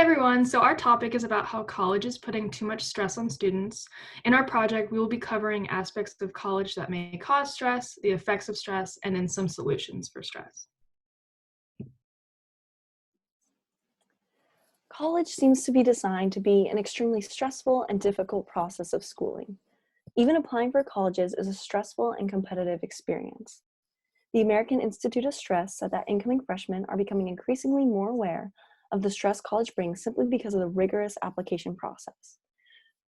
everyone. So our topic is about how college is putting too much stress on students. In our project, we will be covering aspects of college that may cause stress, the effects of stress, and then some solutions for stress. College seems to be designed to be an extremely stressful and difficult process of schooling. Even applying for colleges is a stressful and competitive experience. The American Institute of Stress said that incoming freshmen are becoming increasingly more aware of the stress college brings simply because of the rigorous application process.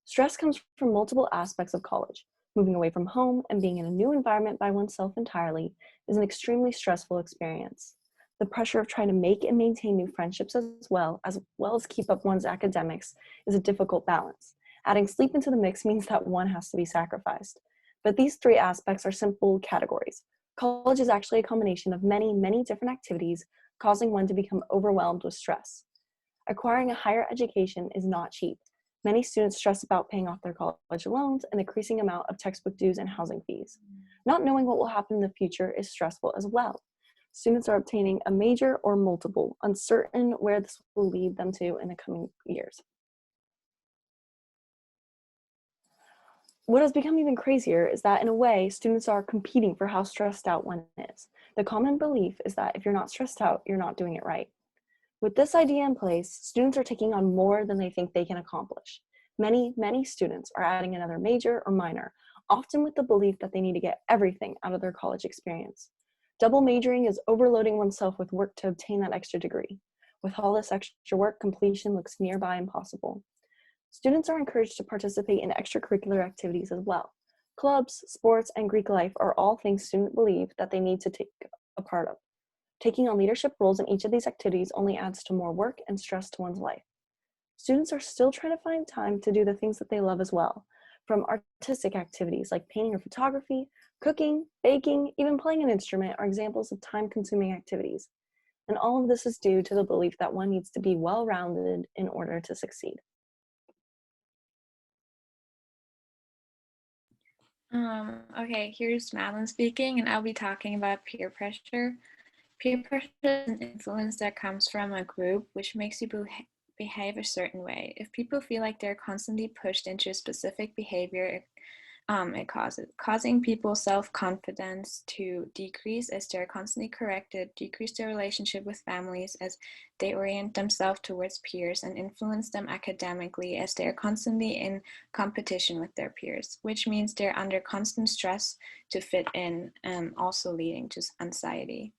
Stress comes from multiple aspects of college. Moving away from home and being in a new environment by oneself entirely is an extremely stressful experience. The pressure of trying to make and maintain new friendships as well as keep up one's academics is a difficult balance. Adding sleep into the mix means that one has to be sacrificed. But these three aspects are simple categories. College is actually a combination of many, many different activities, causing one to become overwhelmed with stress. Acquiring a higher education is not cheap. Many students stress about paying off their college loans and the increasing amount of textbook dues and housing fees. Not knowing what will happen in the future is stressful as well. Students are obtaining a major or multiple, uncertain where this will lead them to in the coming years. What has become even crazier is that in a way, students are competing for how stressed out one is. The common belief is that if you're not stressed out, you're not doing it right. With this idea in place, students are taking on more than they think they can accomplish. Many, many students are adding another major or minor, often with the belief that they need to get everything out of their college experience. Double majoring is overloading oneself with work to obtain that extra degree. With all this extra work, completion looks nearby impossible. Students are encouraged to participate in extracurricular activities as well. Clubs, sports, and Greek life are all things students believe that they need to take a part of. Taking on leadership roles in each of these activities only adds to more work and stress to one's life. Students are still trying to find time to do the things that they love as well, from artistic activities like painting or photography, cooking, baking, even playing an instrument are examples of time-consuming activities. And all of this is due to the belief that one needs to be well-rounded in order to succeed. Okay, here's Madlen speaking, and I'll be talking about peer pressure. Peer pressure is an influence that comes from a group which makes you behave a certain way. If people feel like they're constantly pushed into a specific behavior, it causing people's self-confidence to decrease as they're constantly corrected, decrease their relationship with families as they orient themselves towards peers, and influence them academically as they're constantly in competition with their peers, which means they're under constant stress to fit in, also leading to anxiety.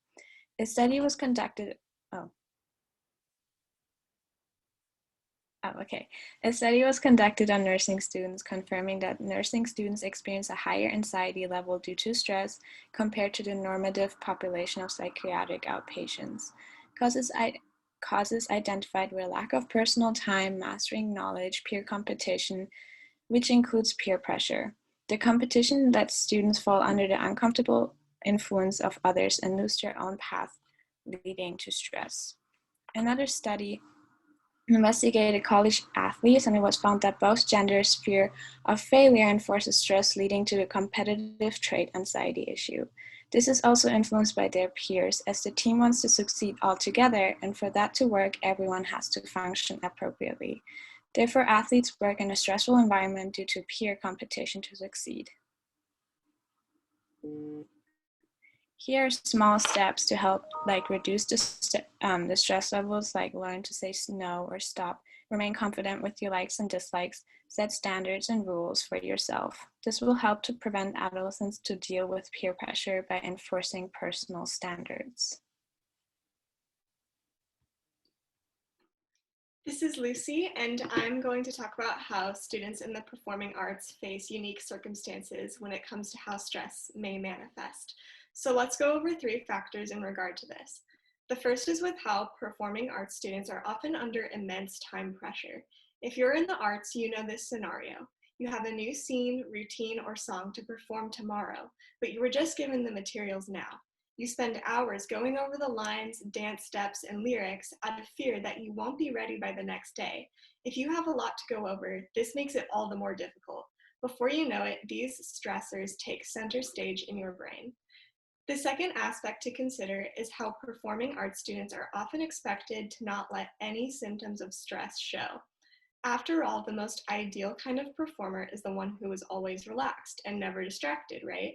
A study was conducted. A study was conducted on nursing students, confirming that nursing students experience a higher anxiety level due to stress compared to the normative population of psychiatric outpatients. Causes identified were lack of personal time, mastering knowledge, peer competition, which includes peer pressure. The competition lets students fall under the uncomfortable influence of others and lose their own path, leading to stress. Another study investigated college athletes, and it was found that both genders' fear of failure enforces stress, leading to the competitive trait anxiety issue. This is also influenced by their peers, as the team wants to succeed all together, and for that to work, everyone has to function appropriately. Therefore, athletes work in a stressful environment due to peer competition to succeed. Here are small steps to help reduce the stress levels, like learn to say no or stop, remain confident with your likes and dislikes, set standards and rules for yourself. This will help to prevent adolescents to deal with peer pressure by enforcing personal standards. This is Lucy, and I'm going to talk about how students in the performing arts face unique circumstances when it comes to how stress may manifest. So let's go over 3 factors in regard to this. The first is with how performing arts students are often under immense time pressure. If you're in the arts, you know this scenario. You have a new scene, routine, or song to perform tomorrow, but you were just given the materials now. You spend hours going over the lines, dance steps, and lyrics out of fear that you won't be ready by the next day. If you have a lot to go over, this makes it all the more difficult. Before you know it, these stressors take center stage in your brain. The second aspect to consider is how performing arts students are often expected to not let any symptoms of stress show. After all, the most ideal kind of performer is the one who is always relaxed and never distracted, right?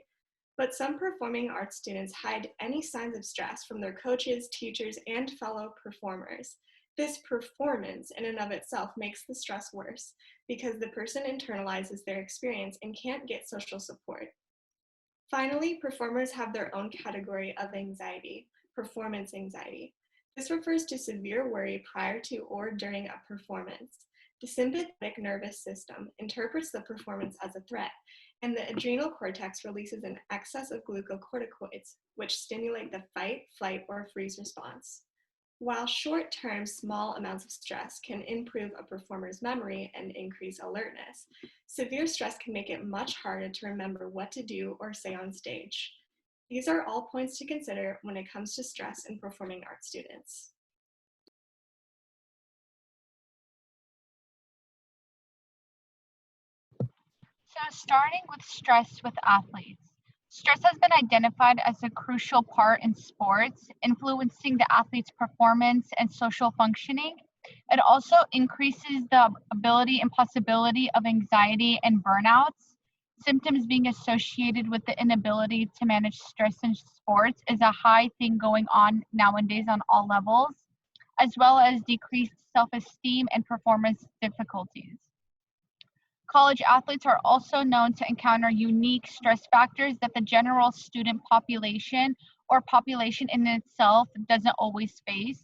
But some performing arts students hide any signs of stress from their coaches, teachers, and fellow performers. This performance in and of itself makes the stress worse because the person internalizes their experience and can't get social support. Finally, performers have their own category of anxiety, performance anxiety. This refers to severe worry prior to or during a performance. The sympathetic nervous system interprets the performance as a threat, and the adrenal cortex releases an excess of glucocorticoids, which stimulate the fight, flight, or freeze response. While short-term small amounts of stress can improve a performer's memory and increase alertness, severe stress can make it much harder to remember what to do or say on stage. These are all points to consider when it comes to stress in performing arts students. So starting with stress with athletes. Stress has been identified as a crucial part in sports, influencing the athlete's performance and social functioning. It also increases the ability and possibility of anxiety and burnouts. Symptoms being associated with the inability to manage stress in sports is a high thing going on nowadays on all levels, as well as decreased self-esteem and performance difficulties. College athletes are also known to encounter unique stress factors that the general student population or population in itself doesn't always face.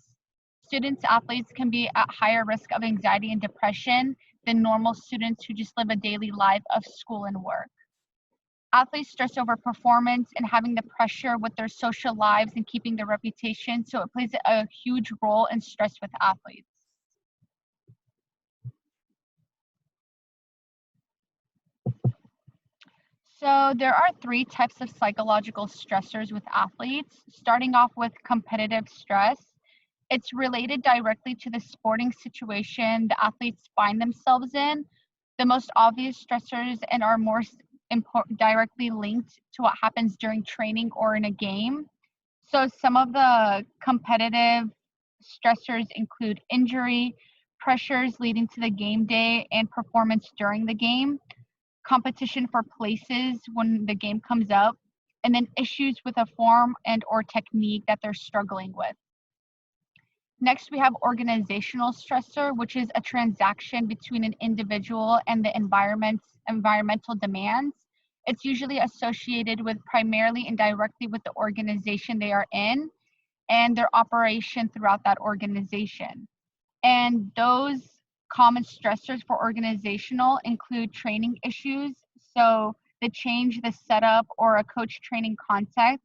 Students athletes can be at higher risk of anxiety and depression than normal students who just live a daily life of school and work. Athletes stress over performance and having the pressure with their social lives and keeping their reputation, so it plays a huge role in stress with athletes. So there are three types of psychological stressors with athletes, starting off with competitive stress. It's related directly to the sporting situation the athletes find themselves in. The most obvious stressors and are more directly linked to what happens during training or in a game. So some of the competitive stressors include injury, pressures leading to the game day and performance during the game, competition for places when the game comes up, and then issues with a form and or technique that they're struggling with. Next, we have organizational stressor, which is a transaction between an individual and the environmental demands. It's usually associated with primarily and directly with the organization they are in and their operation throughout that organization. And those common stressors for organizational include training issues, so the change, the setup, or a coach training context.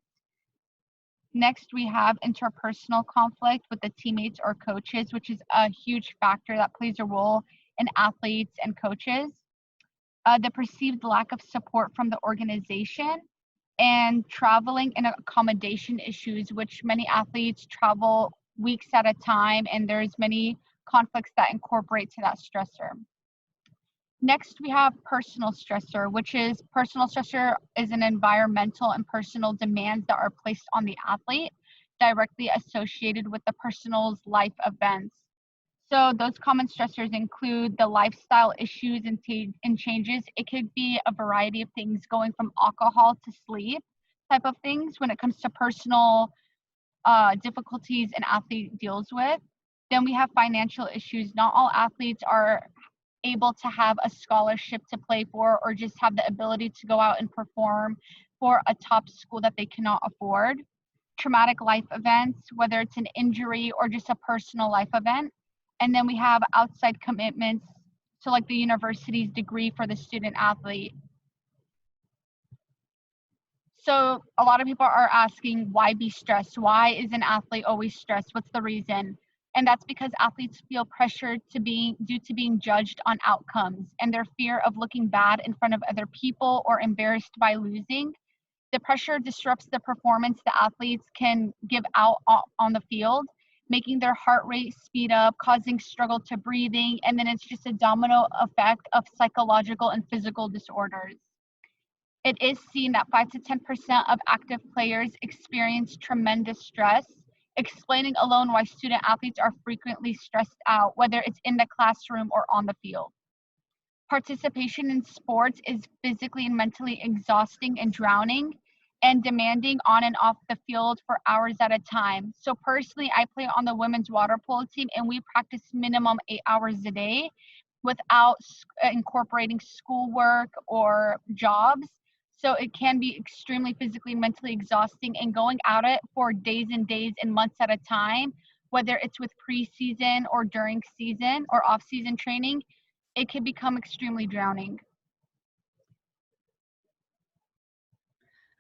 Next, we have interpersonal conflict with the teammates or coaches, which is a huge factor that plays a role in athletes and coaches. The perceived lack of support from the organization, and traveling and accommodation issues, which many athletes travel weeks at a time, and there's many conflicts that incorporate to that stressor. Next, we have personal stressor, which is personal stressor is an environmental and personal demands that are placed on the athlete directly associated with the personal's life events. So those common stressors include the lifestyle issues and changes. It could be a variety of things going from alcohol to sleep type of things when it comes to personal difficulties an athlete deals with. Then we have financial issues. Not all athletes are able to have a scholarship to play for or just have the ability to go out and perform for a top school that they cannot afford. Traumatic life events, whether it's an injury or just a personal life event. And then we have outside commitments to like the university's degree for the student athlete. So a lot of people are asking, why be stressed? Why is an athlete always stressed? What's the reason? And that's because athletes feel pressured due to being judged on outcomes and their fear of looking bad in front of other people or embarrassed by losing. The pressure disrupts the performance the athletes can give out on the field, making their heart rate speed up, causing struggle to breathing, and then it's just a domino effect of psychological and physical disorders. It is seen that 5 to 10% of active players experience tremendous stress, explaining alone why student athletes are frequently stressed out, whether it's in the classroom or on the field. Participation in sports is physically and mentally exhausting and drowning and demanding on and off the field for hours at a time. So personally, I play on the women's water polo team and we practice minimum 8 hours a day without incorporating schoolwork or jobs. So it can be extremely physically and mentally exhausting, and going at it for days and days and months at a time, whether it's with preseason or during season or off-season training, it can become extremely drowning.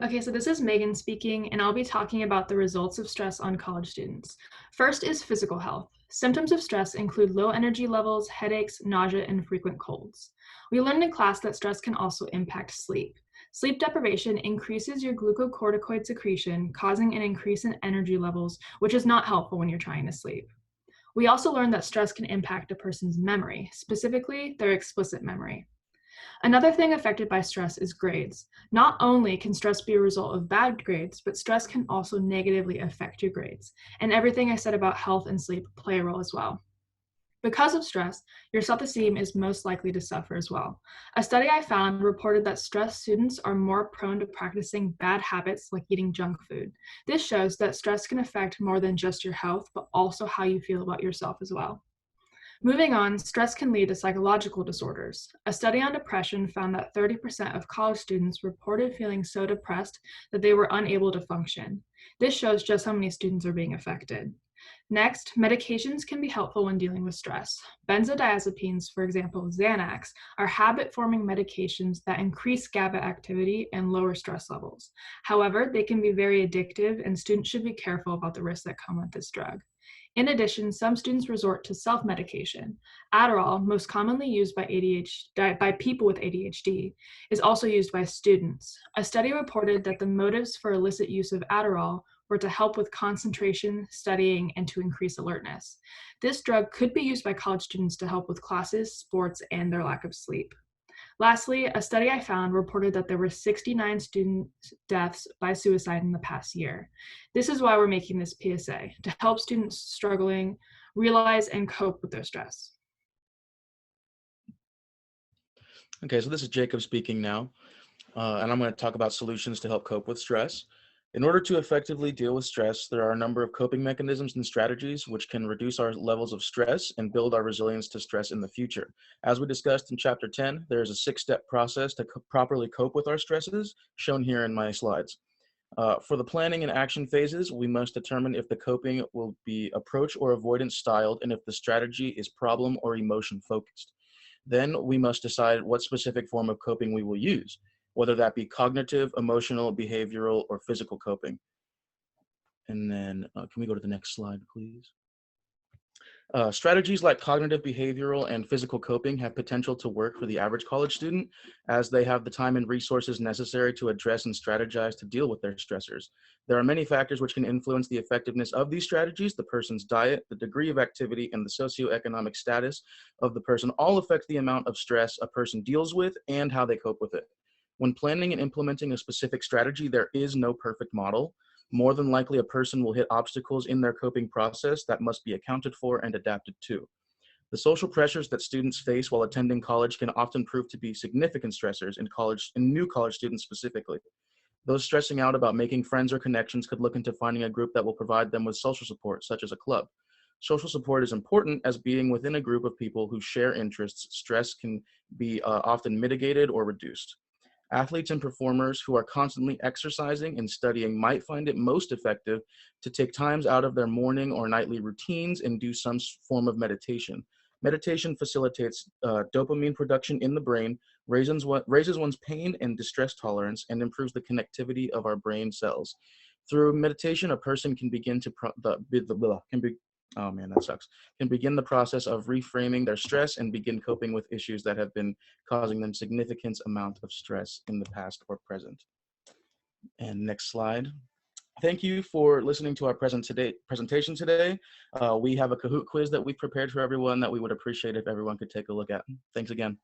Okay, so this is Megan speaking, and I'll be talking about the results of stress on college students. First is physical health. Symptoms of stress include low energy levels, headaches, nausea, and frequent colds. We learned in class that stress can also impact sleep. Sleep deprivation increases your glucocorticoid secretion, causing an increase in energy levels, which is not helpful when you're trying to sleep. We also learned that stress can impact a person's memory, specifically their explicit memory. Another thing affected by stress is grades. Not only can stress be a result of bad grades, but stress can also negatively affect your grades. And everything I said about health and sleep play a role as well. Because of stress, your self-esteem is most likely to suffer as well. A study I found reported that stressed students are more prone to practicing bad habits like eating junk food. This shows that stress can affect more than just your health, but also how you feel about yourself as well. Moving on, stress can lead to psychological disorders. A study on depression found that 30% of college students reported feeling so depressed that they were unable to function. This shows just how many students are being affected. Next, medications can be helpful when dealing with stress. Benzodiazepines, for example, Xanax, are habit-forming medications that increase GABA activity and lower stress levels. However, they can be very addictive, and students should be careful about the risks that come with this drug. In addition, some students resort to self-medication. Adderall, most commonly used by people with ADHD, is also used by students. A study reported that the motives for illicit use of Adderall were to help with concentration, studying, and to increase alertness. This drug could be used by college students to help with classes, sports, and their lack of sleep. Lastly, a study I found reported that there were 69 student deaths by suicide in the past year. This is why we're making this PSA, to help students struggling realize and cope with their stress. Okay, so this is Jacob speaking now, and I'm going to talk about solutions to help cope with stress. In order to effectively deal with stress, there are a number of coping mechanisms and strategies which can reduce our levels of stress and build our resilience to stress in the future. As we discussed in Chapter 10, there is a 6-step process to properly cope with our stresses, shown here in my slides. For the planning and action phases, we must determine if the coping will be approach or avoidance styled and if the strategy is problem or emotion focused. Then we must decide what specific form of coping we will use, whether that be cognitive, emotional, behavioral, or physical coping. And then can we go to the next slide, please? Strategies like cognitive, behavioral, and physical coping have potential to work for the average college student, as they have the time and resources necessary to address and strategize to deal with their stressors. There are many factors which can influence the effectiveness of these strategies. The person's diet, the degree of activity, and the socioeconomic status of the person all affect the amount of stress a person deals with and how they cope with it. When planning and implementing a specific strategy, there is no perfect model. More than likely, a person will hit obstacles in their coping process that must be accounted for and adapted to. The social pressures that students face while attending college can often prove to be significant stressors in new college students specifically. Those stressing out about making friends or connections could look into finding a group that will provide them with social support, such as a club. Social support is important, as being within a group of people who share interests, stress can be often mitigated or reduced. Athletes and performers who are constantly exercising and studying might find it most effective to take times out of their morning or nightly routines and do some form of meditation. Meditation facilitates dopamine production in the brain, raises one's pain and distress tolerance, and improves the connectivity of our brain cells. Through meditation, a person can begin to can begin the process of reframing their stress and begin coping with issues that have been causing them significant amount of stress in the past or present. And next slide. Thank you for listening to our presentation today. We have a Kahoot quiz that we prepared for everyone that we would appreciate if everyone could take a look at. Thanks again.